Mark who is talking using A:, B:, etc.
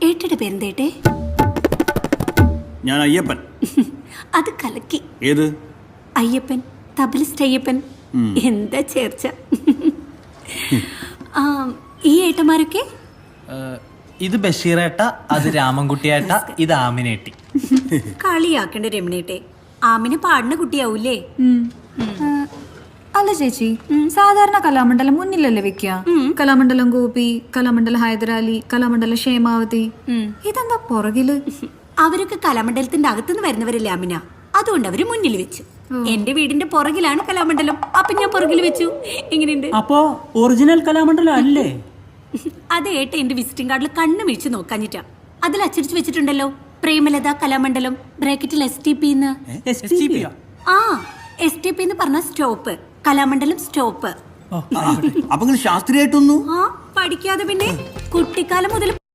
A: ഏട്ടയുടെ പേരെന്തേട്ടെ?
B: ഞാൻ അയ്യപ്പൻ.
A: അത് കലക്കി.
B: ഏത്
A: അയ്യപ്പൻ? തബലിസ്റ്റ് അയ്യപ്പൻ. എന്താ ചേർച്ച. ഈ ഏട്ടന്മാരൊക്കെ?
C: ഇത് ബഷീറേട്ട, അത് രാമൻകുട്ടിയേട്ട, ഇത് ആമിനേട്ടി.
A: കളിയാക്കണ്ട രമണേട്ടെ, ആമിന് പാടുന്ന കുട്ടിയാവൂലേ?
D: അല്ല ചേച്ചി, സാധാരണ കലാമണ്ഡലം മുന്നിലല്ലേ വെക്കുക? കലാമണ്ഡലം ഗോപി, കലാമണ്ഡലം ഹൈദരാലി, കലാമണ്ഡലം ക്ഷേമാവതി. ഇതെന്താ പുറകില്?
A: അവരൊക്കെ കലാമണ്ഡലത്തിന്റെ അകത്തുനിന്ന് വരുന്നവരല്ലേ ആമിന, അതുകൊണ്ട് അവര് മുന്നിൽ വെച്ചു. എന്റെ വീടിന്റെ പുറകിലാണ് കലാമണ്ഡലം, അപ്പൊ ഞാൻ പുറകിൽ വെച്ചു. എങ്ങനെയുണ്ട്?
E: അപ്പോ ഒറിജിനൽ കലാമണ്ഡലം അല്ലേ?
A: അത് ഏട്ട എന്റെ വിസിറ്റിംഗ് കാർഡിൽ കണ്ണു മിഴിച്ച് നോക്കാഞ്ഞിട്ടാ. അതിൽ അച്ചടിച്ചു വെച്ചിട്ടുണ്ടല്ലോ, പ്രേമലത കലാമണ്ഡലം ബ്രാക്കറ്റിൽ STP. ആ, STP എന്ന് പറഞ്ഞ സ്റ്റോപ്പ്, കലാമണ്ഡലം സ്റ്റോപ്പ്.
B: അപ്പൊ നിങ്ങൾ ശാസ്ത്രീയായിട്ടൊന്നു
A: ആ, പഠിക്കാതെ പിന്നെ കുട്ടിക്കാലം മുതൽ